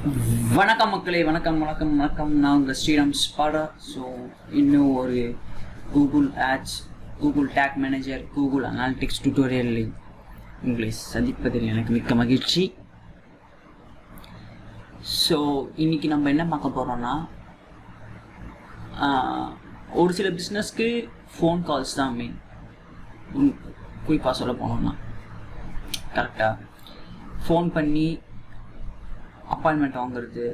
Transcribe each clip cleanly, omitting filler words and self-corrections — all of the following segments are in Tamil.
வணக்கம் மக்களே, வணக்கம் வணக்கம் வணக்கம். நான் உங்கள் ஸ்ரீராம் ஸ்பாடா. ஸோ இன்னும் ஒரு Google ads, Google tag manager, Google analytics டியூட்டோரியலில் உங்களை சந்திப்பதில் எனக்கு மிக்க மகிழ்ச்சி. ஸோ இன்றைக்கி நம்ம என்ன பார்க்க போகிறோன்னா, ஒரு சில பிஸ்னஸ்க்கு ஃபோன் கால்ஸ் தான் மெயின். குறிப்பாக சொல்ல போனோம்னா கரெக்டாக ஃபோன் பண்ணி அப்பாயின்மெண்ட் வாங்குறது,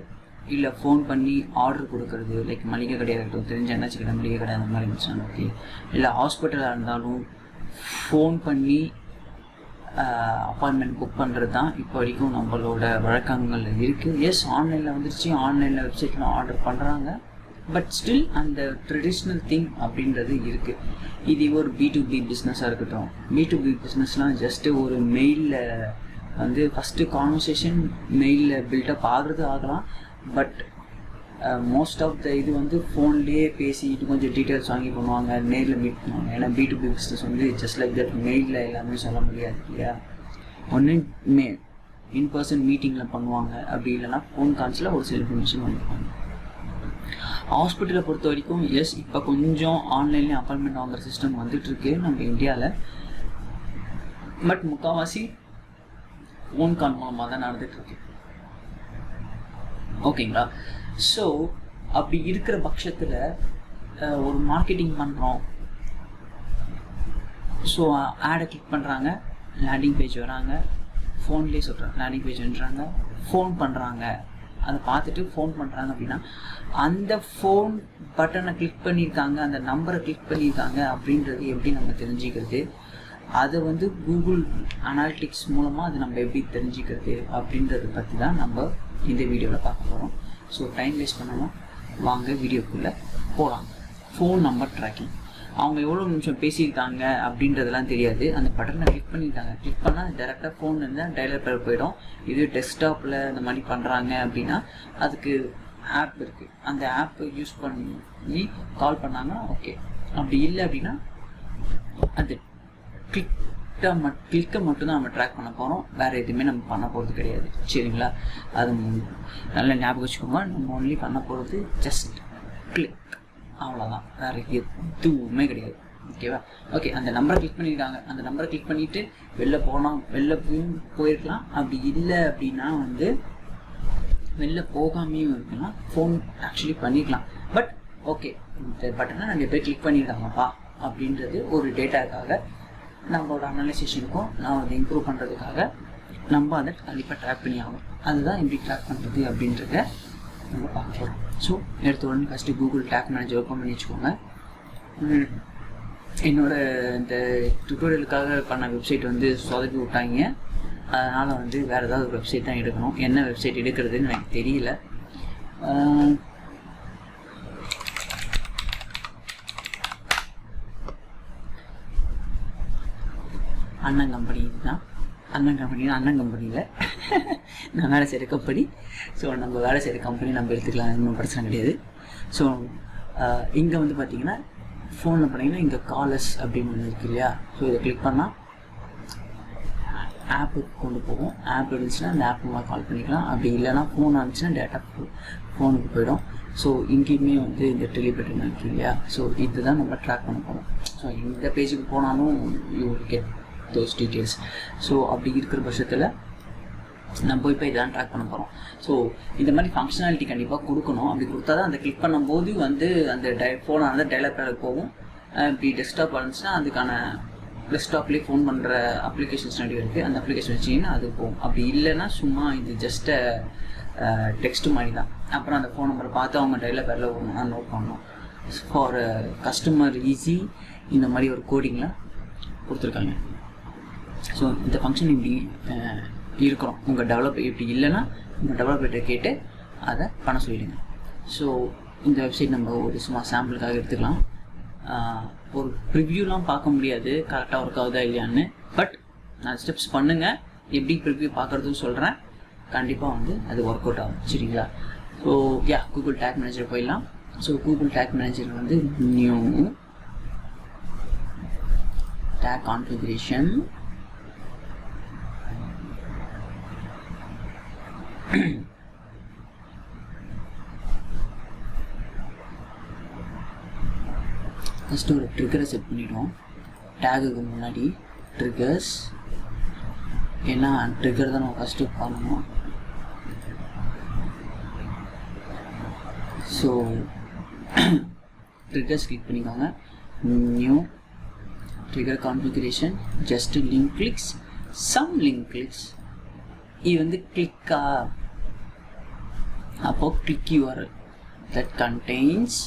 இல்லை ஃபோன் பண்ணி ஆர்டர் கொடுக்கறது. லைக் மளிகை கடையாக இருக்கட்டும், தெரிஞ்ச என்னாச்சு கடை, மளிகை கடை அந்த மாதிரி இருந்துச்சுன்னா ஓகே. இல்லை ஹாஸ்பிட்டலாக இருந்தாலும் ஃபோன் பண்ணி அப்பாயின்மெண்ட் புக் பண்ணுறது தான் இப்போ வரைக்கும் நம்மளோட வழக்கங்கள் இருக்குது. எஸ், ஆன்லைனில் வந்துருச்சு, ஆன்லைனில் வெப்சைட்டில் ஆர்டர் பண்ணுறாங்க. பட் ஸ்டில் அந்த ட்ரெடிஷ்னல் திங் அப்படின்றது இருக்குது. இது ஒரு B2B பிஸ்னஸாக இருக்கட்டும். B2B பிஸ்னஸ்லாம் ஜஸ்ட்டு ஒரு மெயிலில் வந்து ஃபஸ்ட்டு கான்வர்சேஷன் மெயிலில் பில்டப் ஆகிறது ஆகலாம். பட் மோஸ்ட் ஆஃப் த இது வந்து ஃபோன்லேயே பேசிட்டு கொஞ்சம் டீட்டெயில்ஸ் வாங்கி பண்ணுவாங்க, நேரில் மீட் பண்ணுவாங்க. ஏன்னா B2B பிஸ்னஸ் வந்து ஜஸ்ட் லைக் தட் மெயிலில் எல்லாமே சொல்ல முடியாது இல்லையா. ஒன்று இன்பர்சன் மீட்டிங்கில் பண்ணுவாங்க, அப்படி இல்லைன்னா ஃபோன் கால்ஸில் ஒரு சில இன்ஃபர்மேஷன் பண்ணிப்பாங்க. ஹாஸ்பிட்டலை பொறுத்த வரைக்கும் எஸ், இப்போ கொஞ்சம் ஆன்லைன்லேயே அப்பாயின்மெண்ட் வாங்குற சிஸ்டம் வந்துட்டுருக்கு நம்ம இந்தியாவில். பட் முக்கால்வாசி ஃபோன் கால் மூலமாக தான் நடந்துகிட்ருக்கு, ஓகேங்களா. ஸோ அப்படி இருக்கிற பட்சத்தில் ஒரு மார்க்கெட்டிங் பண்ணுறோம். ஸோ ஆடை கிளிக் பண்ணுறாங்க, லேண்டிங் பேஜ் வராங்க, ஃபோன்லேயே சொல்கிறாங்க லேண்டிங் பேஜ்ன்றாங்க, ஃபோன் பண்ணுறாங்க. அதை பார்த்துட்டு ஃபோன் பண்ணுறாங்க அப்படின்னா அந்த ஃபோன் பட்டனை கிளிக் பண்ணியிருக்காங்க, அந்த நம்பரை கிளிக் பண்ணியிருக்காங்க அப்படின்றது எப்படி நம்ம தெரிஞ்சுக்கிறது? அதை வந்து கூகுள் அனாலிட்டிக்ஸ் மூலமாக அது நம்ம எப்படி தெரிஞ்சுக்கிறது அப்படின்றத பற்றி தான் நம்ம இந்த வீடியோவில் பார்க்க போகிறோம். ஸோ டைம் வேஸ்ட் பண்ணணும், வாங்க வீடியோக்குள்ளே போகலாம். ஃபோன் நம்பர் ட்ராக்கிங், அவங்க எவ்வளோ நிமிஷம் பேசியிருக்காங்க அப்படின்றதெல்லாம் தெரியாது. அந்த பட்டனை கிளிக் பண்ணியிருக்காங்க, கிளிக் பண்ணால் டேரெக்டாக ஃபோன் இருந்தால் டயலர் பேர் போயிடும். இது டெஸ்க்டாப்பில் இந்த மாதிரி பண்ணுறாங்க அப்படின்னா அதுக்கு ஆப் இருக்குது, அந்த ஆப்பை யூஸ் பண்ணி கால் பண்ணாங்கன்னா ஓகே. அப்படி இல்லை அப்படின்னா அது கிளிக்கை மட்டும்தான் நம்ம ட்ராக் பண்ண போகிறோம், வேறு எதுவுமே நம்ம பண்ண போகிறது கிடையாது, சரிங்களா. அது நல்லா ஞாபகம் வச்சுக்கோங்க. நம்ம ஒன்லி பண்ண போகிறது ஜஸ்ட் கிளிக், அவ்வளோதான், வேறு எதுவுமே கிடையாது, ஓகேவா. ஓகே, அந்த நம்பரை கிளிக் பண்ணியிருக்காங்க, அந்த நம்பரை கிளிக் பண்ணிவிட்டு வெளில போயிருக்கலாம். அப்படி இல்லை அப்படின்னா வந்து வெளில போகாமையும் இருக்கலாம், ஃபோன் ஆக்சுவலி பண்ணிக்கலாம். பட் ஓகே, இந்த பட்டனை நிறைய பேர் கிளிக் பண்ணியிருக்காங்கப்பா அப்படின்றது ஒரு டேட்டாக்காக, நம்மளோட அனலைசேஷனுக்கும் நான் அதை இம்ப்ரூவ் பண்ணுறதுக்காக நம்ம அதை கண்டிப்பாக ட்ராக் பண்ணி ஆகணும். அதுதான் எப்படி ட்ராக் பண்ணுறது அப்படின்றத நம்ம பார்க்க போகிறோம். ஸோ எடுத்த உடனே first Google tag manager open பண்ணி வச்சுக்கோங்க. என்னோடய இந்த டுட்டோரியலுக்காக பண்ண வெப்சைட் வந்து சொதப்பி விட்டாங்க, அதனால் வந்து வேறு ஏதாவது ஒரு வெப்சைட் தான் எடுக்கணும். என்ன வெப்சைட் எடுக்கிறதுன்னு எனக்கு தெரியல. அண்ணன் கம்பெனி தான், அண்ணன் கம்பெனியில் நான் வேலை செய்கிற கம்பெனி. ஸோ நம்ம வேலை செய்கிற கம்பெனி நம்ம எடுத்துக்கலாம், இன்னும் பிரச்சனை கிடையாது. ஸோ இங்கே வந்து பார்த்தீங்கன்னா ஃபோனில் பண்ணிங்கன்னா இங்கே காலர்ஸ் அப்படின்னு ஒன்று இருக்குது இல்லையா. ஸோ இதை கிளிக் பண்ணால் ஆப்புக்கு கொண்டு போகும். ஆப் இருந்துச்சுன்னா அந்த ஆப் மூலமாக கால் பண்ணிக்கலாம். அப்படி இல்லைனா ஃபோன் இருந்துச்சுன்னா டேட்டா ஃபோனுக்கு போயிடும். ஸோ இங்கேயுமே வந்து இந்த டெலிபட்டன் இருக்குது இல்லையா. ஸோ இதுதான் நம்ம ட்ராக் பண்ண போகிறோம். ஸோ இந்த பேஜுக்கு போனாலும் you get those details. So அப்படி இருக்கிற பட்சத்தில் நம்ம இப்போ இதெல்லாம் ட்ராக் பண்ண போகிறோம். ஸோ இந்த மாதிரி ஃபங்க்ஷனாலிட்டி கண்டிப்பாக கொடுக்கணும். அப்படி கொடுத்தா தான் அந்த கிளிக் பண்ணும்போது வந்து அந்த ஃபோனானது டெவலப்பருக்கு போகும். இப்படி டெஸ்க்டாப் இருந்துச்சுன்னா அதுக்கான டெஸ்க்டாப்லேயே ஃபோன் பண்ணுற அப்ளிகேஷன்ஸ் நிறைய இருக்குது, அந்த அப்ளிகேஷன் வச்சிங்கன்னா அது போகும். அப்படி இல்லைன்னா சும்மா இது ஜஸ்ட்டு டெக்ஸ்ட்டு மாதிரி தான். அப்புறம் அந்த ஃபோன் நம்பரை பார்த்து அவங்க டெவலப்பரில் ஒன்று நோட் பண்ணணும். ஃபார் கஸ்டமர் ஈஸி இந்த மாதிரி ஒரு கோடிங்கில் கொடுத்துருக்காங்க. ஸோ இந்த ஃபங்க்ஷன் இப்படி இருக்கிறோம். உங்கள் டெவலப்பர் இப்படி இல்லைன்னா உங்கள் டெவலப்பர்கிட்ட கேட்டு அதை பண்ண சொல்லிடுங்க. ஸோ இந்த வெப்சைட் நம்ம ஒரு சும்மா சாம்பிளுக்காக எடுத்துக்கலாம். ஒரு ப்ரிவ்யூலாம் பார்க்க முடியாது கரெக்டாக ஒர்க் ஆகுதா இல்லையான்னு. பட் நான் ஸ்டெப்ஸ் பண்ணுங்கள், எப்படி ப்ரிவ்யூ பார்க்குறதுன்னு சொல்கிறேன். கண்டிப்பாக வந்து அது ஒர்க் அவுட் ஆகும், சரிங்களா. ஸோ கூகுள் டேக் மேனேஜர் போயிடலாம். ஸோ கூகுள் டேக் மேனேஜர் வந்து நியூ டேக் கான்ஃபிகரேஷன், ஃபஸ்ட்டு ஒரு ட்ரிகரை செட் பண்ணிவிடுவோம். டேகுக்கு முன்னாடி ட்ரிகர்ஸ், ஏன்னா ட்ரிகர் தான் நம்ம ஃபஸ்ட்டு பண்ணணும். ஸோ ட்ரிகர்ஸ் கிளிக் பண்ணிக்கோங்க. New trigger configuration, just link clicks, some link clicks. இது வந்து கிளிக்கா, அப்போது கிளிக் யூஆர்எல் தட் கண்டெய்ன்ஸ்,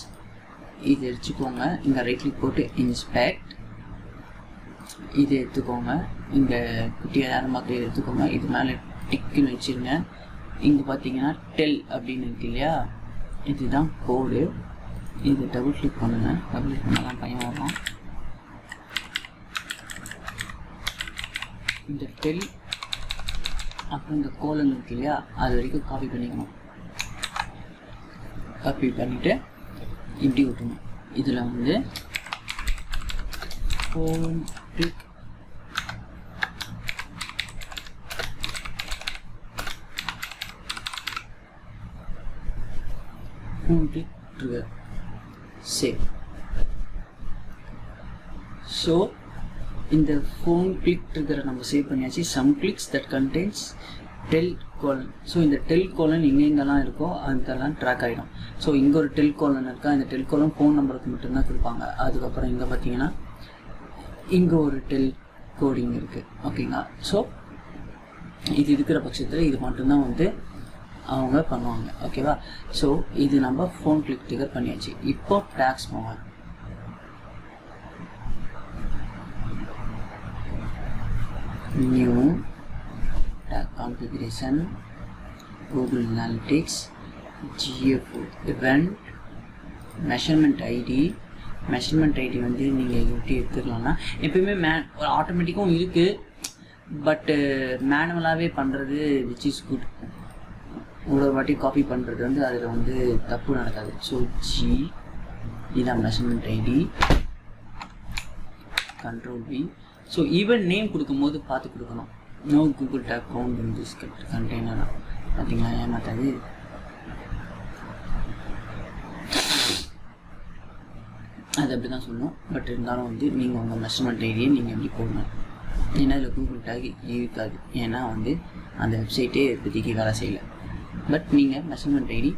இது எடுத்துக்கோங்க. இங்கே ரைட் கிளிக் போட்டு இன்ஸ்பெக்ட், இது எடுத்துக்கோங்க. இங்கே குட்டியாக யாரமாக எடுத்துக்கோங்க. இது மேலே டிக்குன்னு வச்சுருங்க. இங்கே பார்த்தீங்கன்னா டெல் அப்படின்னு இருக்கு இல்லையா, இதுதான் கோடு. இது டபுள் கிளிக் பண்ணுங்கள். டபுள் கிளிக் பண்ணால் தான் பையன் வரும். இந்த டெல் அப்புறம் இந்த கோலன் இருக்கு இல்லையா, அது வரைக்கும் காப்பி பண்ணிக்கணும். காப்பி பண்ணிவிட்டு இப்படி விட்டுணும். இதில் வந்து phone click trigger save. So இந்த phone click trigger நம்ம சேவ் பண்ணியாச்சு. some clicks that contains tel colon. So இந்த டெல் கோலன் எங்கெங்கெல்லாம் இருக்கோ அதெல்லாம் ட்ராக் ஆகிடும். ஸோ இங்கே ஒரு டெல் கோலன் இருக்கா, இந்த டெல் கோலன் ஃபோன் நம்பருக்கு மட்டும்தான் கொடுப்பாங்க. அதுக்கப்புறம் இங்கே பார்த்தீங்கன்னா இங்கே ஒரு டெல் கோடிங் இருக்குது. ஓகேங்களா, ஸோ இது இருக்கிற பட்சத்தில் இது மட்டும்தான் வந்து அவங்க பண்ணுவாங்க. ஓகேவா, ஸோ இது நம்ம ஃபோன் கிளிக் ட்ரிகர் பண்ணியாச்சு. இப்போ டேக்ஸ் போங்க. New tag configuration, Google Analytics, GF event, measurement ID. Measurement ID வந்து நீங்கள் எப்படி எடுத்துக்கலாம்னா, எப்பயுமே ஆட்டோமேட்டிக்கும் இருக்குது, பட்டு மேனுவலாகவே பண்ணுறது விச் இஸ் குட். ஒரு வாட்டி காப்பி பண்ணுறது வந்து அதில் வந்து தப்பு நடக்காது. ஸோ இதுதான் measurement ID, control V. So event name கொடுக்கும்போது பார்த்து கொடுக்கணும். No Google tag count in this container. பார்த்தீங்களா, ஏமாத்தாது. அது அப்படி தான் சொல்லணும். பட் இருந்தாலும் வந்து நீங்கள் உங்கள் மெஷர்மெண்ட் ஐடியை நீங்கள் எப்படி போடணும், ஏன்னா இதில் கூகுள் டேக் இருக்காது. ஏன்னா வந்து அந்த வெப்சைட்டே இப்போதைக்கு வேலை செய்யலை. பட் நீங்கள் மெஷர்மெண்ட் ஐடி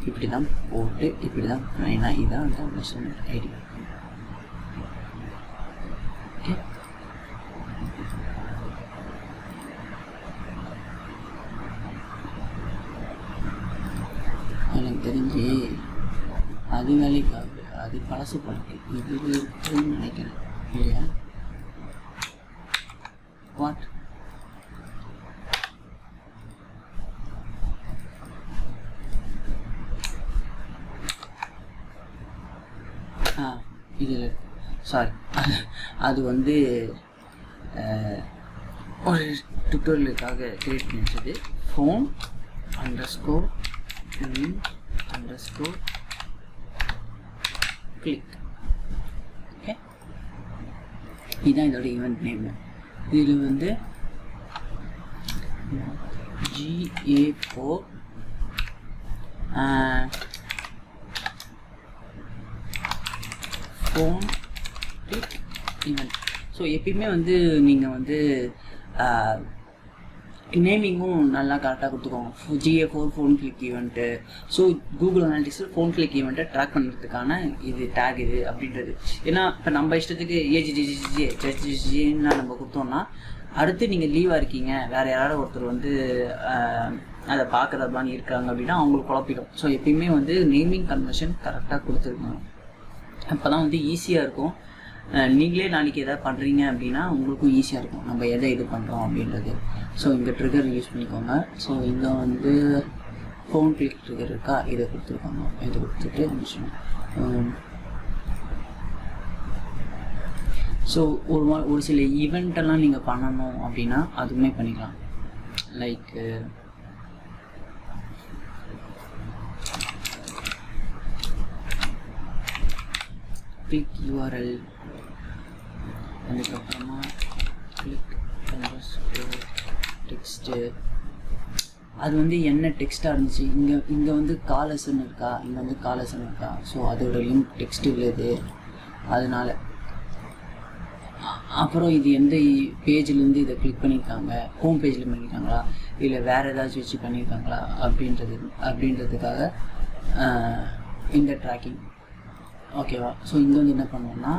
இப்படி தான் போட்டு இப்படி தான், ஏன்னா இதுதான் அந்த மெஷர்மெண்ட் ஐடி. ஓகே, எனக்கு தெரிஞ்சு அது வேலைக்காக, அது பழசு பழக்கு, இது இருக்குன்னு நினைக்கிறேன் இல்லையா? வாட் இதில் சாரி, அது வந்து ஒரு டுட்டோரியலுக்காக கிரியேட் பண்ணிச்சது. Phone underscore underscore click. Okay, இதுதான் இதோட ஈவெண்ட் நேம். இதில் வந்து GA4 phone click event. So எப்பயுமே வந்து நீங்கள் வந்து நேமிங்கும் நல்லா கரெக்டாக கொடுத்துக்கோங்க. GA4 phone click event. So Google அனாலிட்டிக்ஸில் ஃபோன் கிளிக் ஈவெண்ட்டை ட்ராக் பண்ணுறதுக்கான இது டேக் இது அப்படின்றது. ஏன்னா இப்போ நம்ம இஷ்டத்துக்கு ஏஜிஜிஜின்னு நம்ம கொடுத்தோம்னா, அடுத்து நீங்கள் லீவாக இருக்கீங்க, வேறு யாராவது ஒருத்தர் வந்து அதை பார்க்குறதான்னு இருக்காங்க அப்படின்னா அவங்களுக்கு குழப்பிடும். ஸோ எப்பயுமே வந்து நேமிங் கன்வர்ஷன் கரெக்டாக கொடுத்துருக்கணும். அப்போ தான் வந்து ஈஸியாக இருக்கும். நீங்களே நாளைக்கு எதாவது பண்ணுறீங்க அப்படின்னா உங்களுக்கும் ஈஸியாக இருக்கும், நம்ம எதை இது பண்ணுறோம் அப்படின்றது. ஸோ இங்கே ட்ரிகர் யூஸ் பண்ணிக்கோங்க. ஸோ இங்கே வந்து ஃபோன் கிளிக் ட்ரிகர் இருக்கா, இதை கொடுத்துருக்காங்க. இதை கொடுத்துட்டு ஸோ ஒரு சில ஈவெண்ட்டெல்லாம் நீங்கள் பண்ணணும் அப்படின்னா அதுவுமே பண்ணிக்கலாம். லைக் கிளிக் URL, அதுக்கப்புறமா கிளிக் டெக்ஸ்ட்டு. அது வந்து என்ன டெக்ஸ்ட்டாக இருந்துச்சு, இங்கே வந்து காலசன் இருக்கா, இங்கே வந்து காலசன் இருக்கா. ஸோ அதோட லிங்க் டெக்ஸ்ட் உள்ளது. அதனால அப்புறம் இது எந்த பேஜ்லேருந்து இதை கிளிக் பண்ணியிருக்காங்க, ஹோம் பேஜில் பண்ணியிருக்காங்களா இல்லை வேறு ஏதாச்சும் வச்சு பண்ணியிருக்காங்களா அப்படின்றதுக்காக இந்த ட்ராக்கிங். ஓகேவா? ஸோ இங்கே வந்து என்ன பண்ணுவோம்னா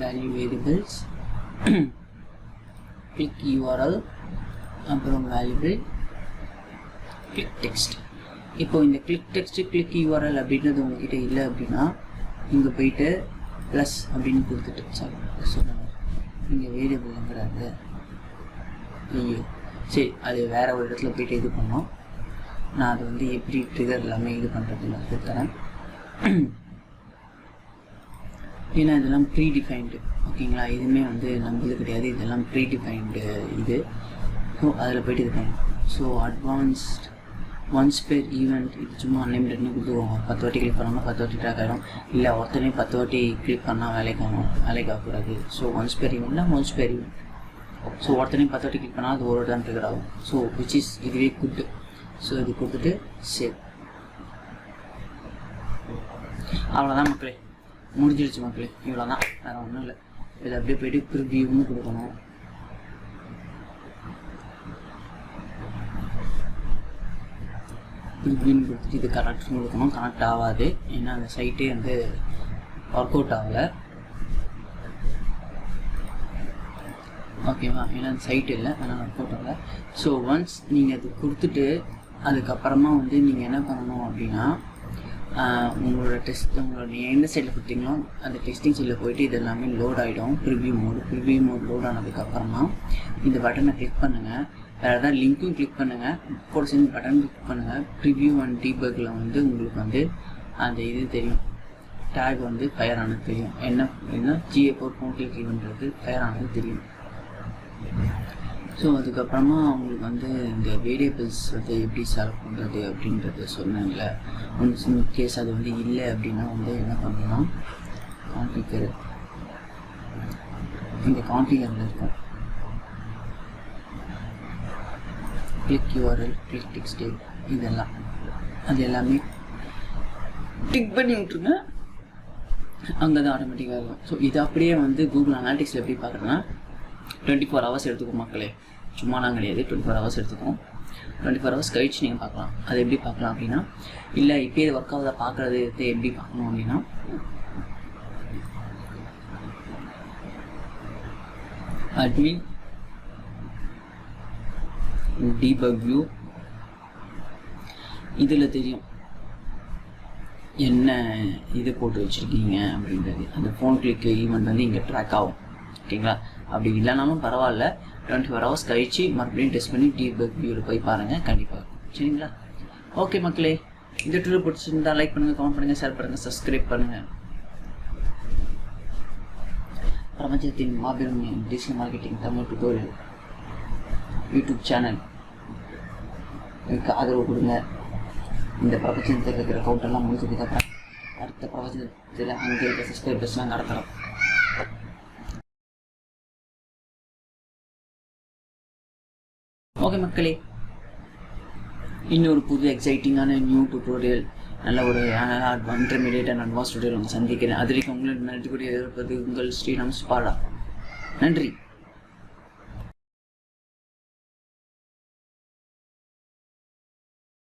வேல்யூ வேரியபிள்ஸ் கிளிக் யூஆர்எல் அப்புறம் வேல்யூபிள் கிளிக் டெக்ஸ்ட். இப்போ இந்த கிளிக் டெக்ஸ்ட் கிளிக் யூஆர்எல் அப்படின்றது உங்ககிட்ட இல்லை அப்படின்னா இங்கே போயிட்டு ப்ளஸ் அப்படின்னு கொடுத்துட்டு சொல்லுங்கள் இங்கே வேரியபிள்ங்கிறாரு. ஐயோ சரி, அது வேறு ஒரு இடத்துல போய்ட்டு இது பண்ணோம். நான் அது வந்து எப்படி ட்ரிகர் எல்லாமே இது பண்ணுறது நான் கொடுத்துறேன். ஏன்னா இதெல்லாம் ப்ரீ டிஃபைன்டு. ஓகேங்களா? இதுவுமே வந்து நம்மளுக்கு கிடையாது, இதெல்லாம் ப்ரீ டிஃபைன்டு இது. ஸோ அதில் போய்ட்டு இது பண்ணணும். So advanced once per event இது சும்மா அன்லிமிட்டட்னு கொடுத்துருவாங்க. 10 வாட்டி கிளிக் பண்ணாமல் 10 வாட்டி ட்ராக் ஆகிடும். இல்லை ஒருத்தனே 10 வாட்டி கிளிக் பண்ணால் வேலைக்கு ஆகக்கூடாது. ஸோ ஒன்ஸ் பெர் ஈவெண்ட்னா ஒன்ஸ் பெர் ஈவெண்ட். ஸோ ஒருத்தனே 10 வாட்டி கிளிக் பண்ணால் அது ஒரு தான் ட்ரிகர் ஆகும். ஸோ விச் இஸ் இதுவே குட்டு. ஸோ இது கொடுத்துட்டு சேவ். அவ்வளோதான் மக்களே, முடிஞ்சிடுச்சு மக்களே. இவ்வளோ தான், வேறு ஒன்றும் இல்லை. இதை அப்படியே போய்ட்டு ப்ரிவியூன்னு கொடுக்கணும். ப்ரிவியூன்னு கொடுத்துட்டு இது கரெக்ட்னு கொடுக்கணும். கனெக்ட் ஆகாது, ஏன்னா அந்த சைட்டே வந்து ஒர்க் அவுட் ஆகலை. ஓகேவா? ஏன்னா அந்த சைட் இல்லை, அதனால் ஒர்க் அவுட் ஆகலை. ஸோ ஒன்ஸ் நீங்கள் அது கொடுத்துட்டு அதுக்கப்புறமா வந்து நீங்கள் என்ன பண்ணணும் அப்படின்னா உங்களோட நீங்கள் எந்த சைடில் கொடுத்தீங்களோ அந்த டெஸ்டிங் சைடில் போய்ட்டு இது எல்லாமே லோட் ஆகிடும். ப்ரிவியூ மோட் லோட் ஆனதுக்கப்புறமா இந்த பட்டனை கிளிக் பண்ணுங்கள். வேறு ஏதாவது லிங்க்கும் கிளிக் பண்ணுங்கள். கூட சேர்ந்து பட்டன் கிளிக் பண்ணுங்கள். ப்ரிவியூ அண்ட் டீபக்கில் வந்து உங்களுக்கு வந்து அந்த இது தெரியும், டேக் வந்து ஃபயர் ஆனது தெரியும். என்ன GA4 ஃபோன் கிளிக் ஈவென்ட்றது ஃபயர் ஆனது தெரியும். ஸோ அதுக்கப்புறமா அவங்களுக்கு வந்து இந்த வேரியபிள்ஸ் வந்து எப்படி சால்வ் பண்ணுறது அப்படின்றது சொன்னேன்ல. ஒன்று கேஸ் அது வந்து இல்லை அப்படின்னா வந்து என்ன பண்ணணும்னா கான்ஃபிகர், இந்த கான்ஃபிகரில் இருக்கும் கிளிக் யூஆர்எல் கிளிக் டெக்ஸ்ட் இதெல்லாம் அது எல்லாமே டிக் பண்ணி விட்ருங்க. அங்கே தான் ஆட்டோமேட்டிக்காக இருக்கும். ஸோ இது அப்படியே வந்து கூகுள் அனாலிட்டிக்ஸில் எப்படி பார்க்குறேன்னா 24 ஹவர்ஸ் எடுத்துக்கும் மக்களே. சும்மாலாம் கிடையாது, 24 ஹவர்ஸ் எடுத்துக்கும். 24 ஹவர்ஸ் கழிச்சு நீங்கள் பார்க்கலாம். அது எப்படி பார்க்கலாம் அப்படின்னா, இல்லை இப்போயே ஒர்க் ஆகுதா பார்க்குறது எப்படி பார்க்கணும் அப்படின்னா admin debug view இதில் தெரியும் என்ன இது போட்டு வச்சுருக்கீங்க அப்படின்றது. அந்த ஃபோன் கிளிக் ஈவெண்ட் வந்து இங்கே ட்ராக் ஆகும். ஓகேங்களா? அப்படி இல்லைனாலும் பரவாயில்ல, 24 ஹவர்ஸ் கழிச்சு மறுபடியும் டெஸ்ட் பண்ணி டீபக் வியூவில் போய் பாருங்கள், கண்டிப்பாக. சரிங்களா? ஓகே மக்களே, இந்த ட்ரில் பிடிச்சிருந்தா லைக் பண்ணுங்கள், கமெண்ட் பண்ணுங்கள், ஷேர் பண்ணுங்கள், சப்ஸ்கிரைப் பண்ணுங்கள். பிரபஞ்சத்தின் மாபெரும் digital marketing Tamil tutorial YouTube channel எனக்கு ஆதரவு கொடுங்க. இந்த பிரபஞ்சத்தில் இருக்கிற கவுண்டெல்லாம் முடிச்சதுக்கப்புறம் அடுத்த பிரபஞ்சத்தில் அங்கே இருக்க சப்ஸ்கிரைபர்ஸ்லாம் நடத்துகிறோம். ஓகே மக்களே, இன்னொரு புது எக்ஸைட்டிங்கான நியூ டுட்டோரியல், நல்ல ஒரு இன்டர்மீடியேட் அண்ட் அட்வான்ஸ் டுட்டோரியல் சந்திக்கிறேன். அது வரைக்கும் உங்களை நன்றி கூடிய எதிர்ப்பது உங்கள் ஸ்ரீராம் ஸ்பாலா. நன்றி.